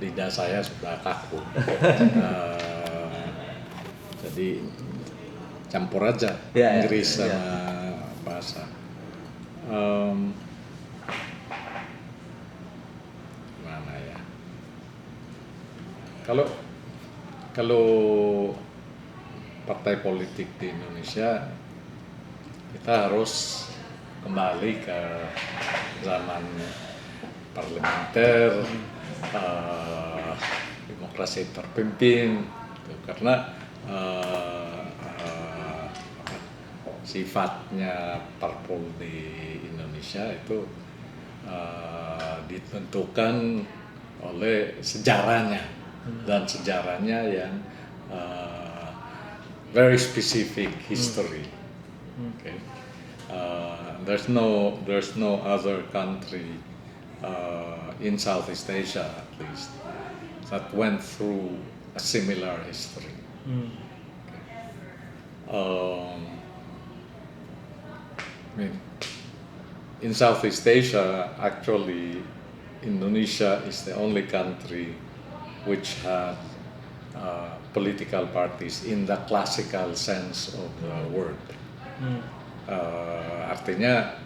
lidah saya sudah kaku. Jadi campur aja Inggris sama bahasa. Gimana ya? Kalau partai politik di Indonesia, kita harus kembali ke zaman parlementer, demokrasi terpimpin, karena sifatnya parpol di Indonesia itu ditentukan oleh sejarahnya, dan sejarahnya yang very specific history. Okay. There's no other country in Southeast Asia, at least, that went through a similar history. In Southeast Asia, actually, Indonesia is the only country which had political parties in the classical sense of the word. Artinya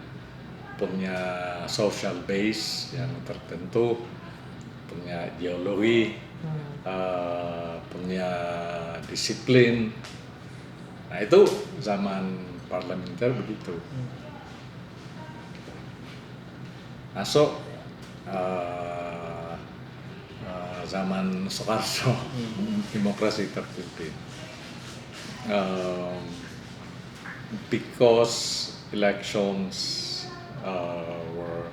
punya social base yang tertentu, punya ideologi, punya disiplin. Nah, itu zaman parlementer begitu. Masuk zaman Soekarno, demokrasi terpimpin. Because elections were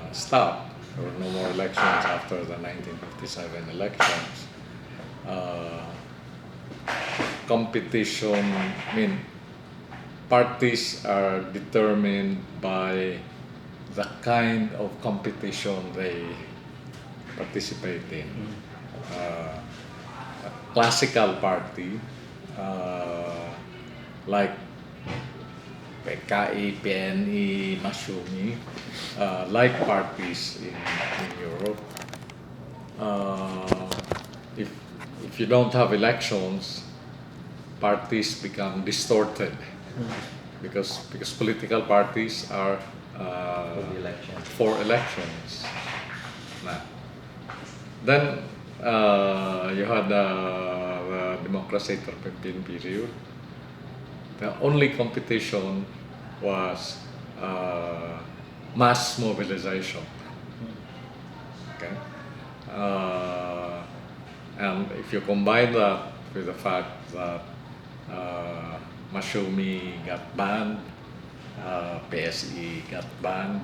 stopped, there were no more elections after the 1957 elections. Competition, parties are determined by the kind of competition they participate in. A classical party like PKI, PNI, Masyumi, like parties in Europe, if you don't have elections, parties become distorted, because political parties are for elections. Nah, then you had the democracy terpimpin period. The only competition was mass mobilization. Okay, and if you combine that with the fact that Masyumi got banned, PSI got banned,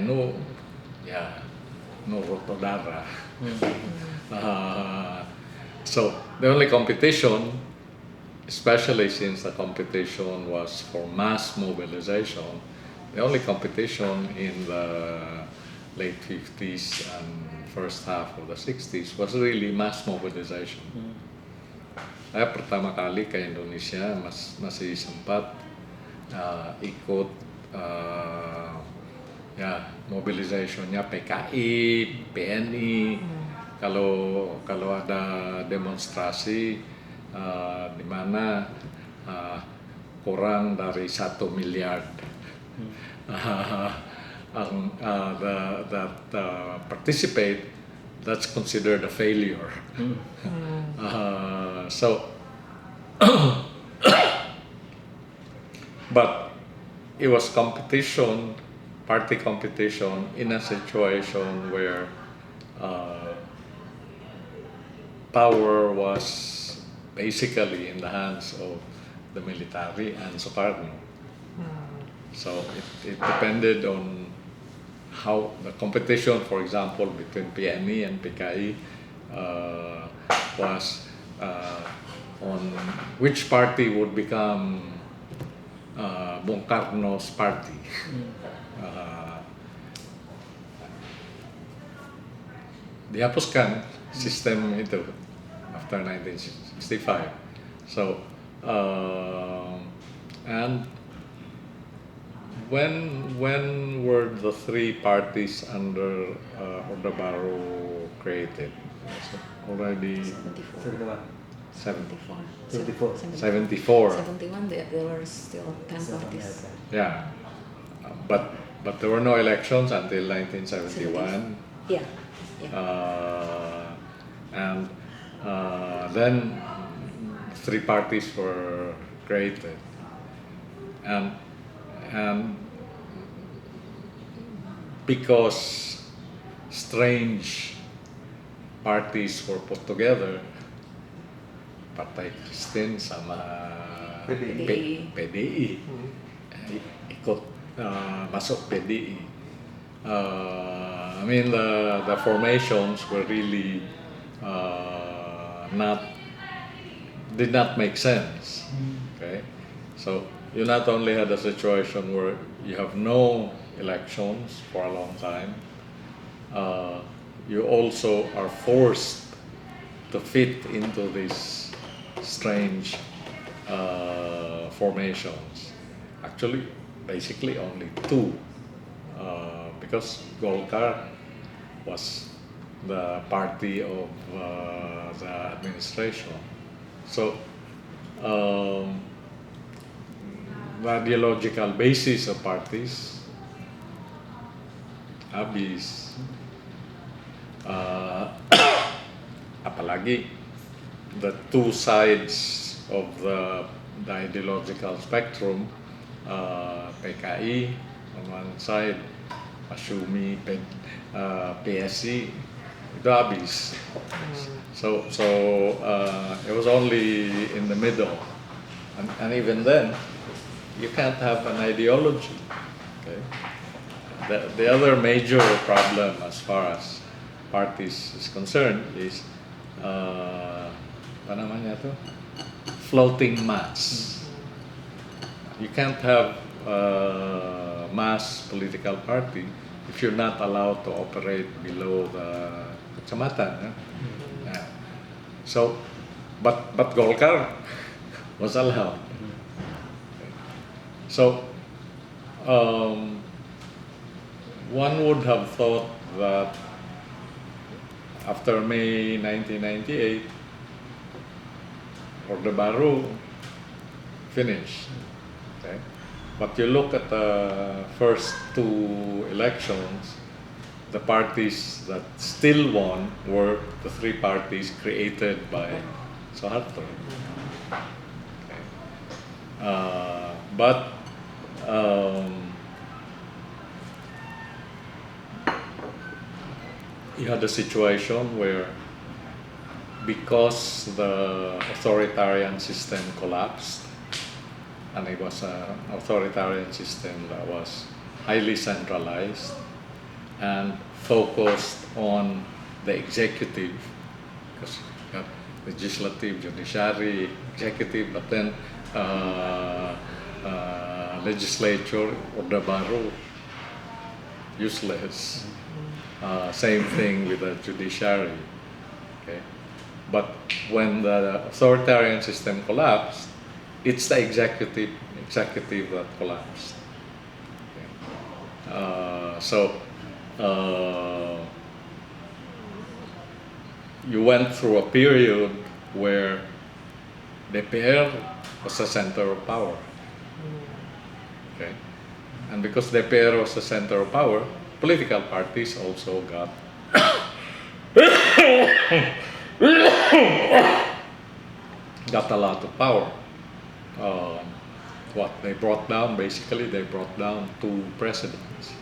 NU ya nurut darah. So the only competition, especially since the competition was for mass mobilization, the only competition in the late 50s and first half of the 60s was really mass mobilization. Saya pertama kali ke Indonesia masih sempat ikut mobilizationnya PKI, PNI. Kalau ada demonstrasi di mana kurang dari 1 miliar that participate, that's considered a failure. But it was competition, party competition, in a situation where power was basically in the hands of the military and Sukarno. So it depended on how the competition, for example, between PNI and PKI was on which party would become Bung Karno's party. Dihapuskan sistem itu after 1965. So and when were the three parties under Orde Baru created? Was it already 74. 74. 74. 74. 71, there were still 10 parties. Yeah, but there were no elections until 1971. Yeah. And then three parties were created, and because strange parties were put together, Partai Kristen sama PDI ikut masuk PDI. I mean the formations were really did not make sense. Okay, so you not only had a situation where you have no elections for a long time, you also are forced to fit into these strange formations. Actually, basically only two, because Golkar was the party of the administration. So the ideological basis of parties habis. Apalagi the two sides of the ideological spectrum, PKI on one side, Masyumi, PSI, itu habis. So it was only in the middle, and even then, you can't have an ideology. Okay? The other major problem as far as parties is concerned is apa namanya tuh? Floating mass. You can't have a mass political party if you're not allowed to operate below the kecamatan. Yeah. So, but Golkar was allowed. So, one would have thought that after May 1998, Orde Baru finished. Okay? But you look at the first two elections, the parties that still won were the three parties created by Soeharto. Okay. But you had a situation where, because the authoritarian system collapsed, and it was an authoritarian system that was highly centralized and focused on the executive, because you have legislative, judiciary, executive, but then legislature, Orde Baru, useless. Same thing with the judiciary. Okay? But when the authoritarian system collapsed, it's the executive that collapsed. Okay? You went through a period where DPR was the center of power. Okay? And because DPR was the center of power, political parties also got a lot of power. What they brought down, basically, they brought down two presidents.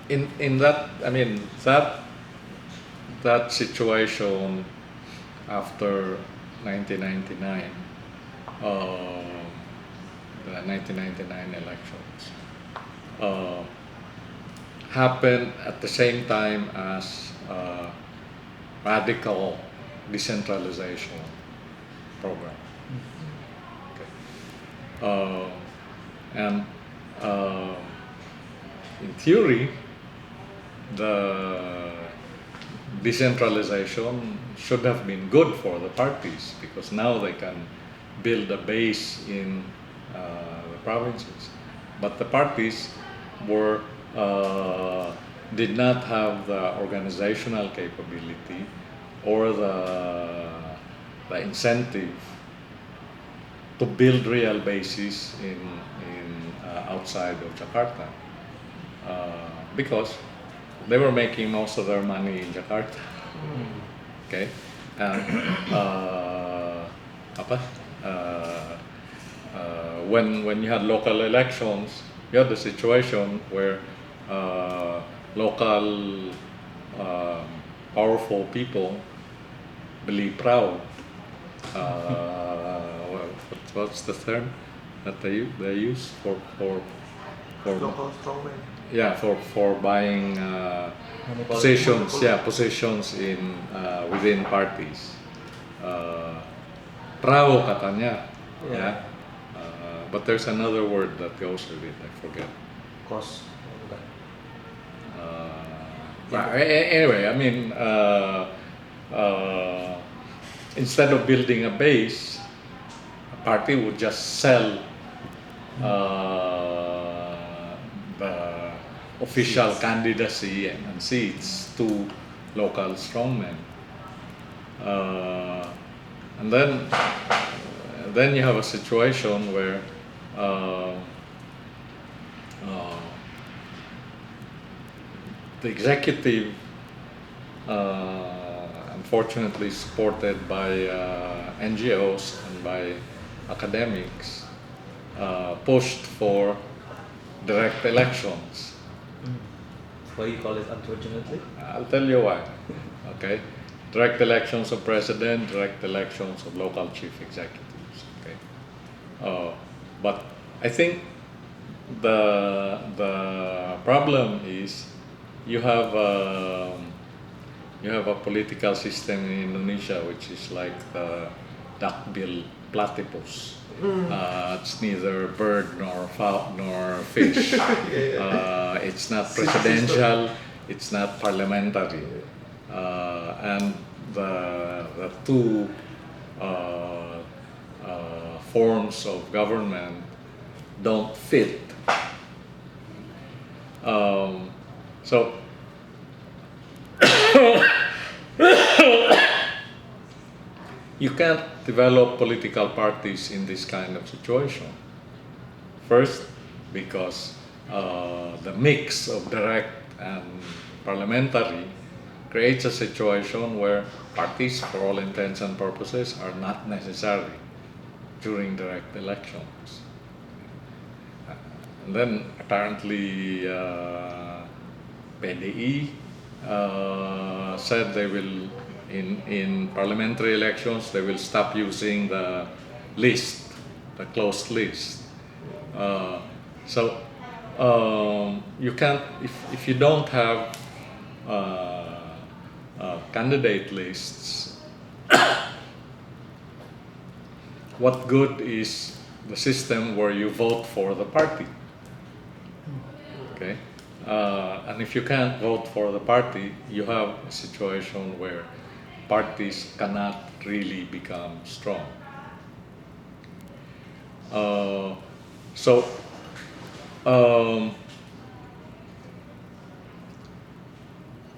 In that, I mean, that situation after 1999, the 1999 elections, happened at the same time as radical decentralization program. Okay. And in theory, the decentralization should have been good for the parties because now they can build a base in the provinces. But the parties were did not have the organizational capability or the incentive to build real bases in outside of Jakarta because they were making most of their money in Jakarta. Okay, and when you had local elections, you had the situation where local powerful people beli proud. What's the term that they use for Local strongman. yeah for buying positions positions in within parties. Prao katanya, yeah. But there's another word that goes with it. I forget. Cost. Anyway, I mean, instead of building a base, a party would just sell the official candidacy and seats to local strongmen. And then you have a situation where the executive, unfortunately supported by NGOs and by academics, pushed for direct elections. Why you call it unfortunately? I'll tell you why. Okay, direct elections of president, direct elections of local chief executives. Okay, but I think the problem is you have a political system in Indonesia which is like the duck-billed platypus. It's neither bird nor fowl nor fish. It's not presidential. It's not parliamentary. And the two forms of government don't fit. So you can't develop political parties in this kind of situation. First, because the mix of direct and parliamentary creates a situation where parties, for all intents and purposes, are not necessary during direct elections. And then apparently PDI said they will, in parliamentary elections, they will stop using the list, the closed list. So you can't, if you don't have candidate lists, what good is the system where you vote for the party? Okay, and if you can't vote for the party, you have a situation where parties cannot really become strong.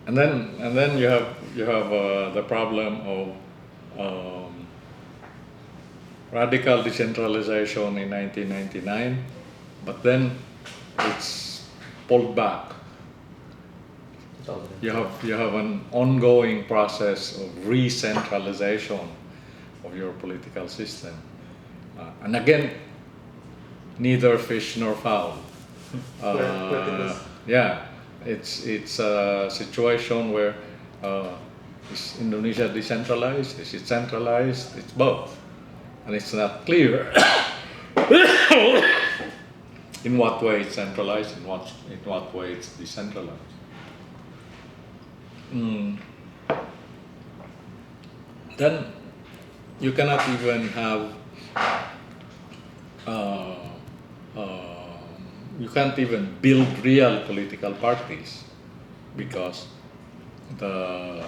And then you have the problem of radical decentralization in 1999, but then it's pulled back. You have an ongoing process of re-centralization of your political system, and again, neither fish nor fowl. Yeah, it's a situation where is Indonesia decentralized? Is it centralized? It's both, and it's not clear in what way it's centralized, in what way it's decentralized. Then you cannot even have you can't even build real political parties because the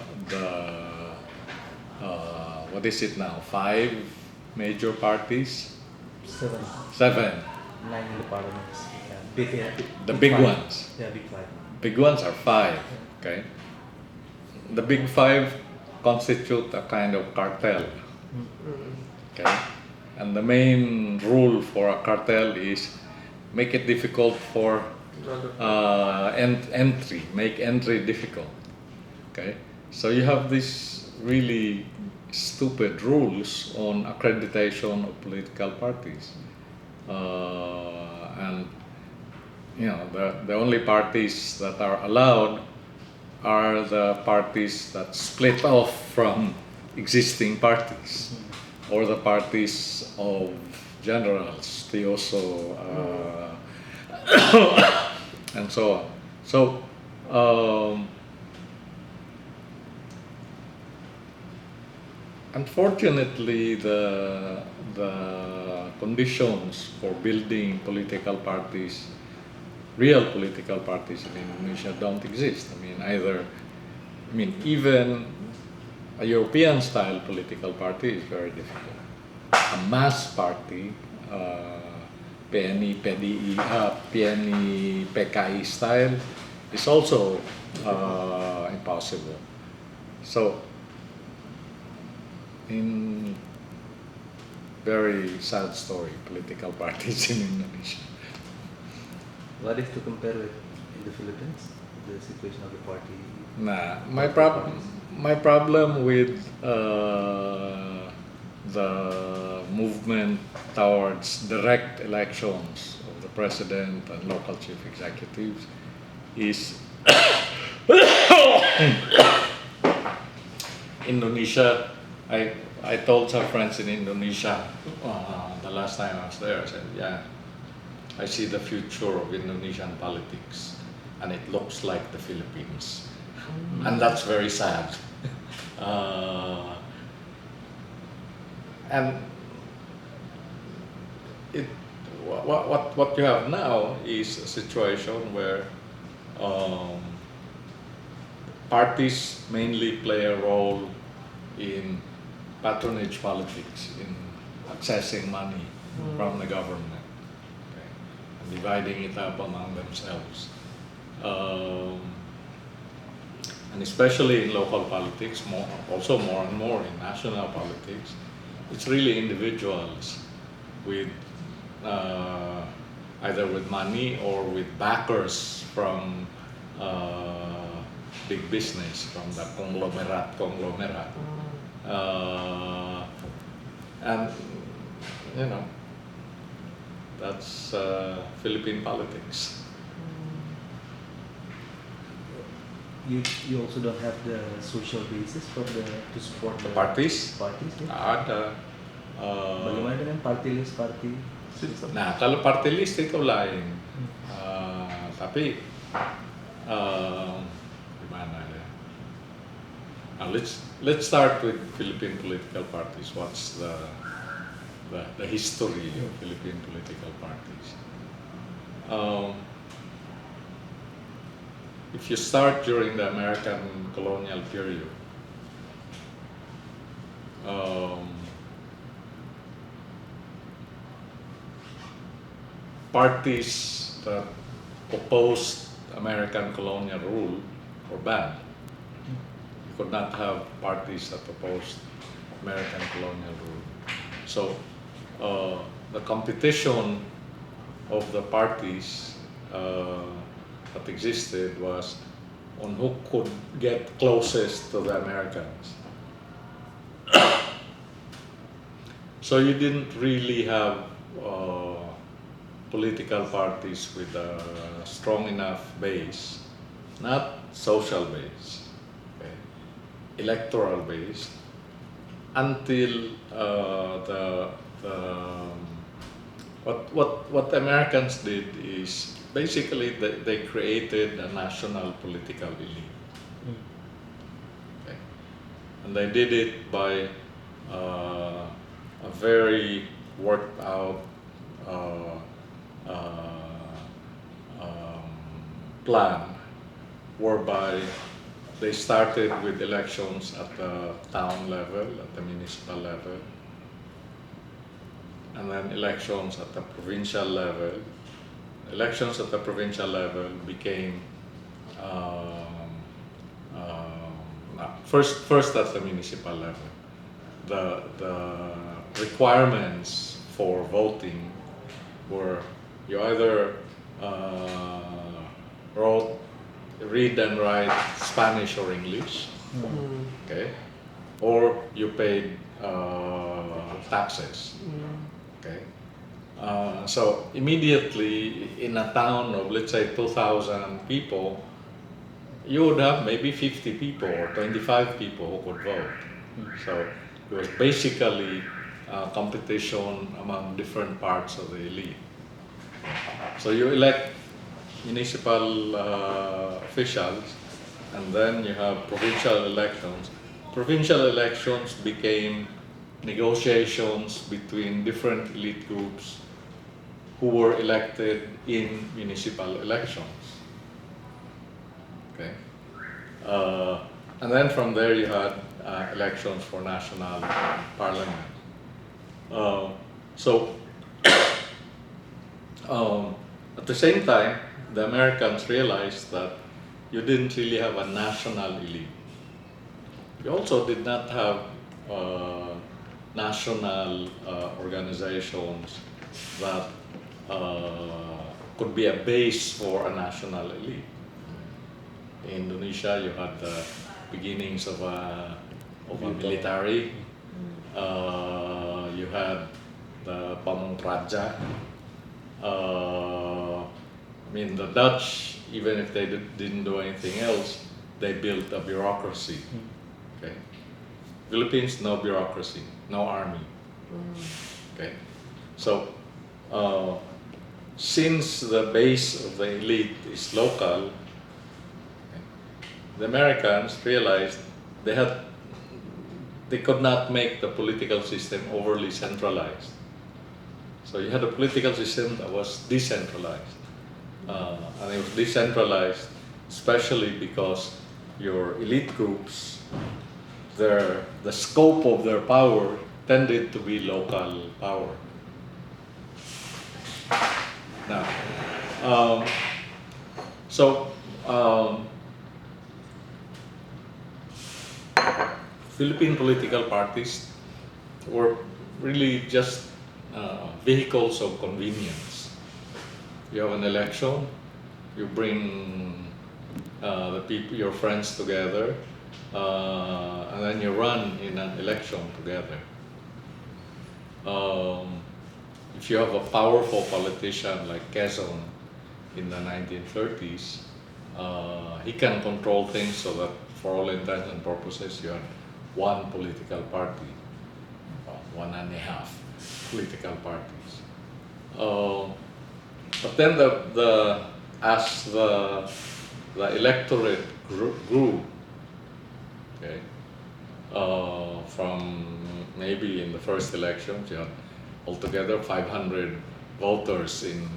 what is it now? 5 major parties, 7, 7. 9 in the parliaments. Yeah. Big, yeah, The big five. ones. Yeah, big 5. Big ones are 5. Okay. The big 5 constitute a kind of cartel. Okay. And the main rule for a cartel is make it difficult for entry, make entry difficult. Okay, so you have these really stupid rules on accreditation of political parties, and you know the only parties that are allowed are the parties that split off from existing parties, or the parties of generals, Tioso, and so on. So unfortunately, the conditions for building political parties, real political parties in Indonesia, don't exist. Even a European-style political party is very difficult. A mass party, PNI, PDI, PNI, PKI style, is also impossible. So, in very sad story, political parties in Indonesia. What if to compare with in the Philippines, the situation of the party? Nah, my problem with the movement towards direct elections of the president and local chief executives is Indonesia. I told some friends in Indonesia the last time I was there, I said, yeah, I see the future of Indonesian politics and it looks like the Philippines. And that's very sad. And what you have now is a situation where parties mainly play a role in patronage politics, in accessing money from the government, okay, and dividing it up among themselves. And especially in local politics, more and more in national politics, it's really individuals with either with money or with backers from big business, from the conglomerate. And you know, that's Philippine politics. You also don't have the social basis for to support the Parties? Parties, ya? Ada. Bagaimana dengan party list party? Nah, kalau party list itu lain. Tapi gimana ya? Now let's start with Philippine political parties. What's the history of Philippine political parties? If you start during the American colonial period, parties that opposed American colonial rule were banned. You could not have parties that opposed American colonial rule. So the competition of the parties that existed was on who could get closest to the Americans. So you didn't really have political parties with a strong enough base, not social base, okay, electoral base, until what the Americans did is basically they created a national political elite. Okay. And they did it by a very worked out plan whereby they started with elections at the town level, at the municipal level, and then elections at the provincial level. Elections at the provincial level became first at the municipal level. The requirements for voting were you either read and write Spanish or English, okay, or you paid taxes, okay. So immediately in a town of, let's say, 2,000 people, you would have maybe 50 people or 25 people who could vote. So it was basically a competition among different parts of the elite. So you elect municipal officials, and then you have provincial elections. Provincial elections became negotiations between different elite groups who were elected in municipal elections. Okay, and then from there you had elections for national parliament. So at the same time, the Americans realized that you didn't really have a national elite. You also did not have national organizations that could be a base for a national elite. In Indonesia, you had the beginnings of a military. You had the Pamong Praja. I mean, the Dutch, even if they didn't do anything else, they built a bureaucracy. Okay, Philippines, no bureaucracy, no army. Okay, so since the base of the elite is local, the Americans realized they could not make the political system overly centralized. So you had a political system that was decentralized. And it was decentralized especially because your elite groups, the scope of their power tended to be local power. Now, Philippine political parties were really just vehicles of convenience. You have an election, you bring your friends together, and then you run in an election together. If you have a powerful politician like Quezon in the 1930s, he can control things so that for all intents and purposes you have one political party, one and a half political parties. But then as the electorate grew, okay, from maybe in the first elections you had altogether 500 voters in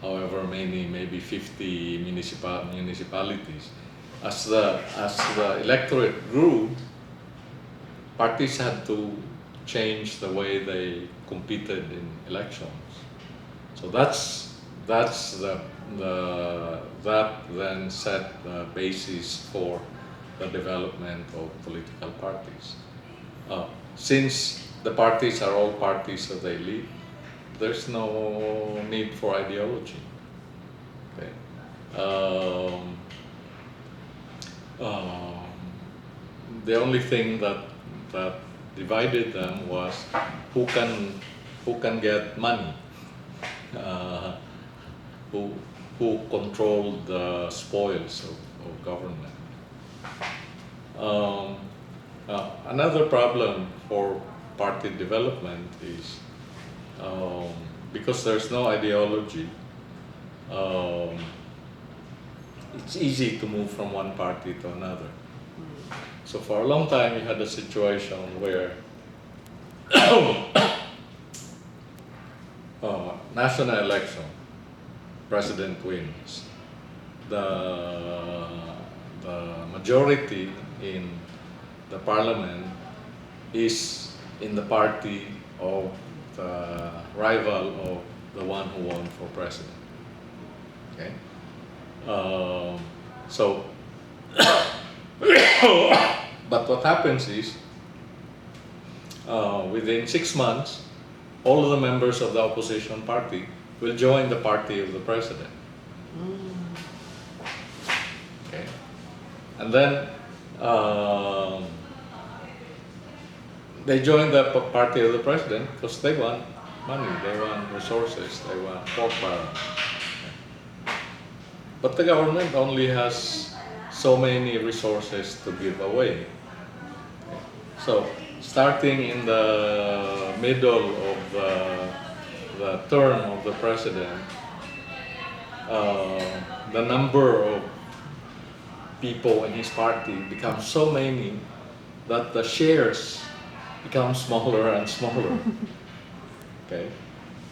however many, maybe 50 municipalities. As the electorate grew, parties had to change the way they competed in elections. So that then set the basis for the development of political parties. Since the parties are all parties of the elite, there's no need for ideology. Okay. The only thing that divided them was who can get money, who controlled the spoils of government. Another problem for party development is because there's no ideology, it's easy to move from one party to another. So for a long time you had a situation where national election, president wins. The the majority in the parliament is in the party of the rival of the one who won for president. Okay, so but what happens is within 6 months, all of the members of the opposition party will join the party of the president. Okay, and then they join the party of the president because they want money, they want resources, they want pork barrel. But the government only has so many resources to give away. So, starting in the middle of the term of the president, the number of people in his party becomes so many that the shares become smaller and smaller. Okay,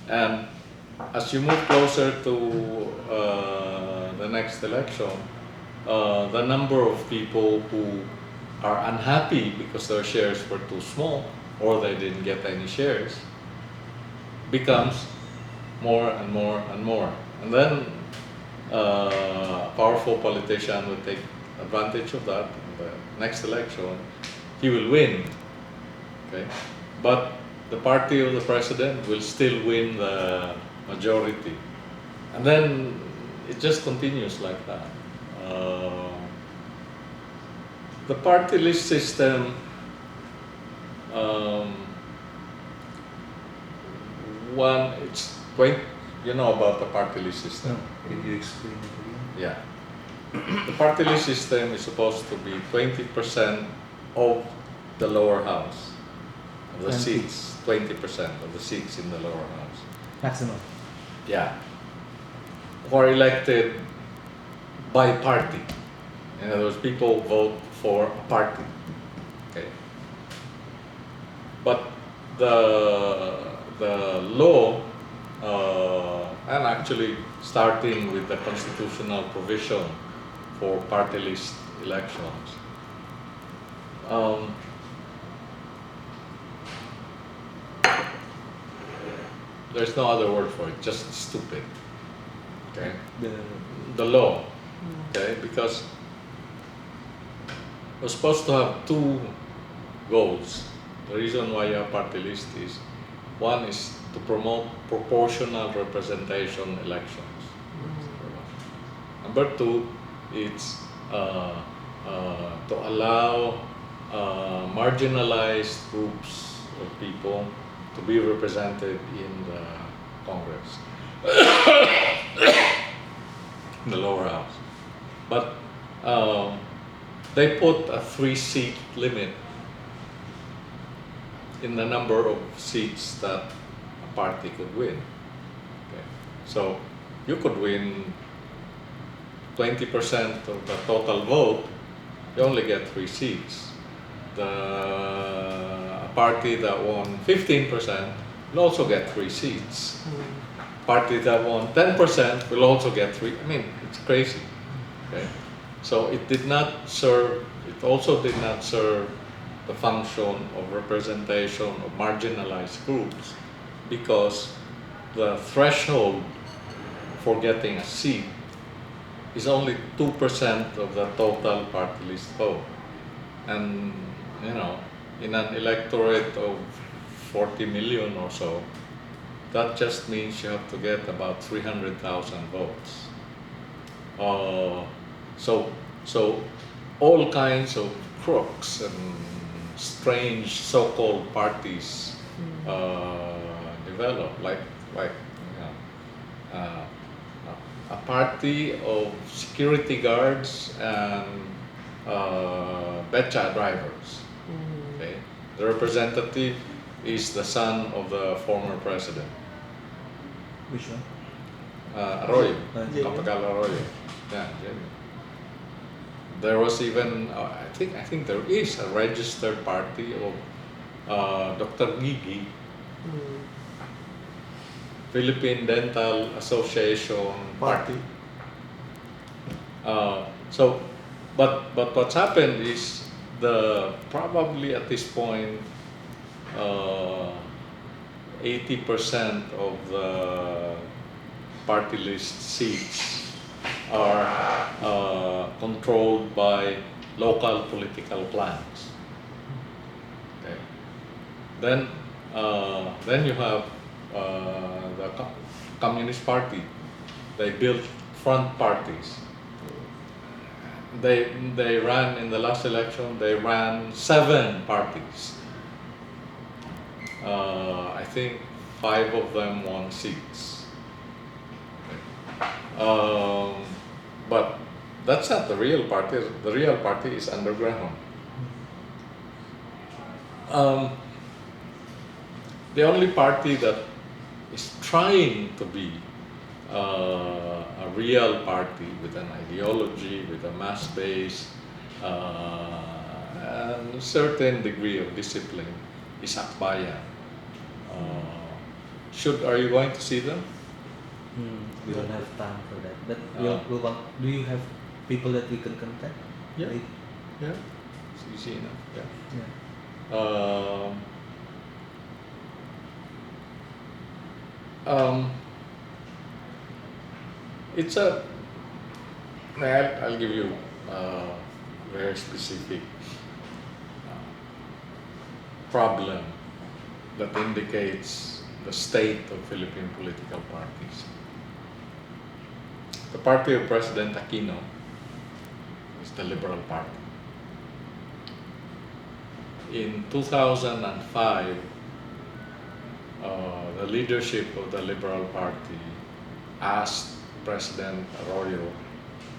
and as you move closer to the next election, the number of people who are unhappy because their shares were too small or they didn't get any shares becomes more and more and more. And then a powerful politician will take advantage of that in the next election. He will win. Okay? But the party of the president will still win the majority. And then it just continues like that. The party list system, it's quite, you know about the party list system? Can you explain it again? Yeah. The party list system is supposed to be 20% of the lower house, of the 20. seats, 20% of the seats in the lower house. Maximum. Yeah. Who are elected by party. In other words, people vote for a party. Okay. But the law, and actually starting with the constitutional provision for party list elections, there's no other word for it, just stupid. Okay. The law. Okay, because we're supposed to have two goals. The reason why you have party list is, one is to promote proportional representation elections. Number two, it's to allow marginalized groups of people to be represented in the Congress, in the lower house. But they put a 3-seat limit in the number of seats that a party could win. Okay. So you could win 20% of the total vote, you only get 3 seats. A party that won 15% will also get 3 seats. Party that won 10% will also get 3. I mean, it's crazy. Okay. So it also did not serve the function of representation of marginalized groups, because the threshold for getting a seat is only 2% of the total party list vote. And, you know, in an electorate of 40 million or so, that just means you have to get about 300,000 votes. So all kinds of crooks and strange so-called parties develop, like a party of security guards and becha drivers. Okay? The representative is the son of the former president. Which one? Arroyo, Yeah. Capagal Arroyo. Yeah, Jamie. There was even, I think there is a registered party of Dr. Gigi, Philippine Dental Association Party. So but what's happened is probably at this point 80% of the party list seats are controlled by local political clans. Okay. Then you have the Communist Party. They built front parties. They ran in the last election. They ran 7 parties. I think 5 of them won seats. But that's not the real party. The real party is underground. The only party that is trying to be a real party with an ideology, with a mass base, and a certain degree of discipline is Akbayan. Are you going to see them? We don't have time for that. But we'll want, do you have people that we can contact? Yeah. Like, Yeah, it's easy enough. Yeah. yeah. It's a. I'll give you very specific problem that indicates the state of Philippine political parties. The party of President Aquino is the Liberal Party. In 2005, the leadership of the Liberal Party asked President Arroyo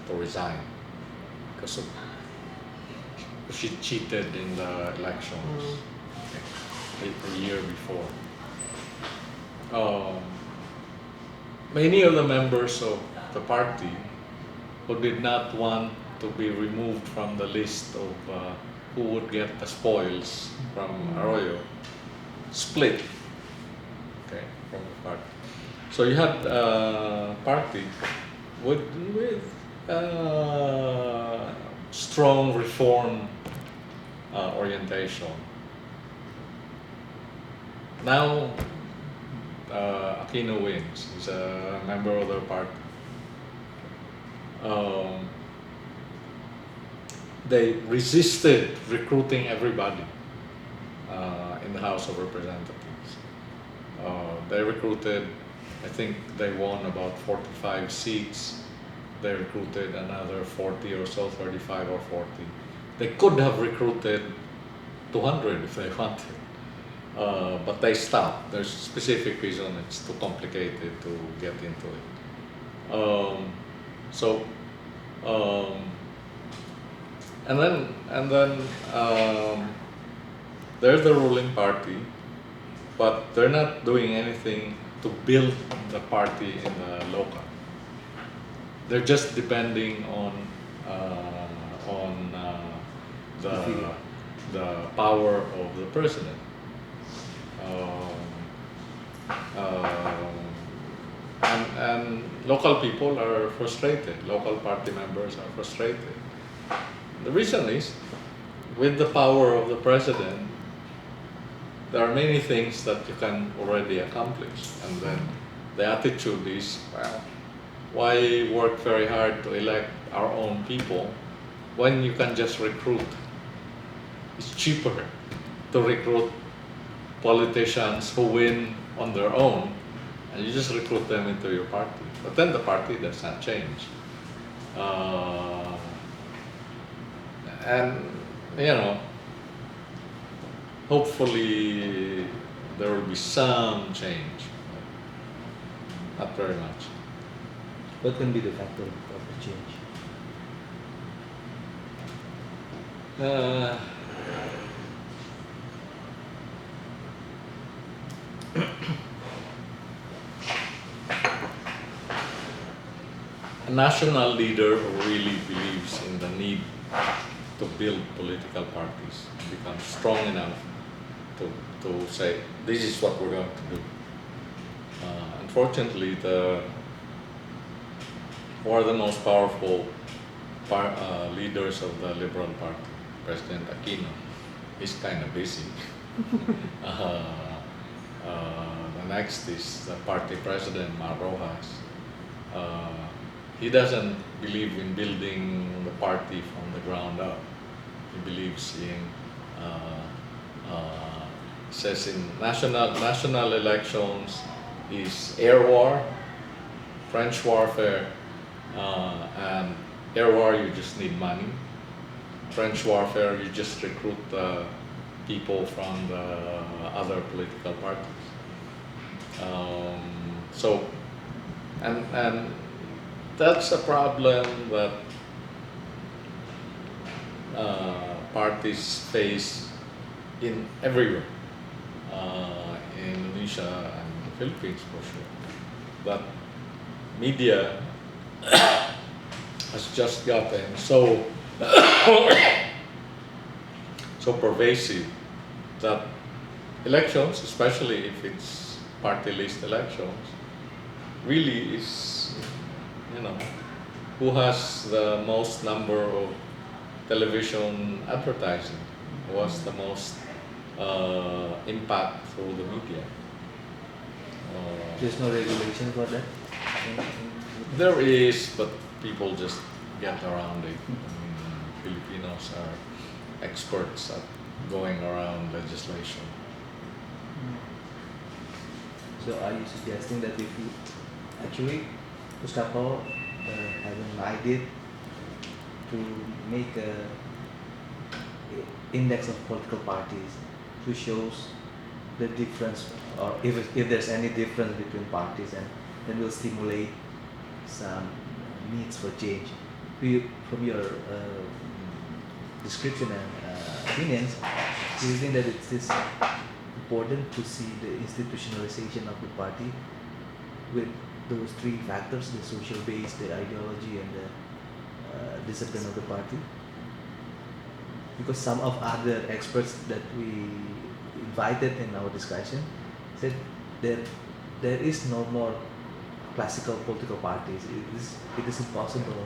to resign because she cheated in the elections a year before. Many of the members of the party who did not want to be removed from the list of who would get the spoils from Arroyo split, from the party. So you had a party with strong reform orientation. Now Aquino wins. He's a member of the party. They resisted recruiting everybody in the House of Representatives. They recruited, I think they won about 45 seats. They recruited another 40 or so, 35 or 40. They could have recruited 200 if they wanted. But they stopped. There's a specific reason. It's too complicated to get into it. And then they're the ruling party, but they're not doing anything to build the party in the local. They're just depending on the power of the president. And local people are frustrated. Local party members are frustrated. The reason is, with the power of the president, there are many things that you can already accomplish. And then the attitude is, well, why work very hard to elect our own people when you can just recruit? It's cheaper to recruit politicians who win on their own, and you just recruit them into your party. But then the party does not change. And, hopefully there will be some change. Not very much. What can be the factor of the change? A national leader who really believes in the need to build political parties, become strong enough to say, this is what we're going to do. Unfortunately, who are the most powerful leaders of the Liberal Party, President Aquino, is kind of busy. The next is the party president, Mar Rojas. He doesn't believe in building the party from the ground up. He believes in says in national elections is air war, French warfare, and air war you just need money. French warfare you just recruit people from the other political parties. And that's a problem that parties face in everywhere, in Indonesia and the Philippines for sure. But media has just gotten so pervasive that elections, especially if it's party list elections, really is, who has the most number of television advertising, who has the most impact through the media. There's no regulation for that? There is, but people just get around it. Filipinos are experts at going around legislation. So are you suggesting that if you actually, first of all, have an idea to make a index of political parties to shows the difference, or if there's any difference between parties, and then will stimulate some needs for change. From your description and opinions, do you think that it is important to see the institutionalization of the party with those three factors: the social base, the ideology, and the discipline of the party? Because some of other experts that we invited in our discussion said that there is no more classical political parties. It is impossible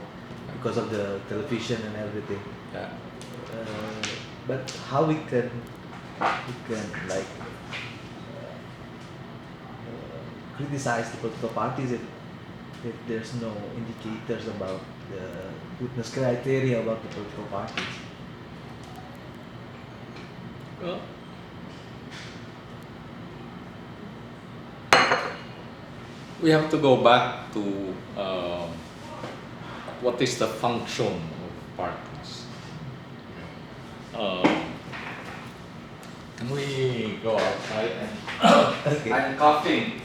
because of the television and everything. Yeah. But how we can like criticize the political parties if there's no indicators about the goodness criteria about the political parties? Well, we have to go back to what is the function of parties. Can we go outside? Okay. I'm coughing.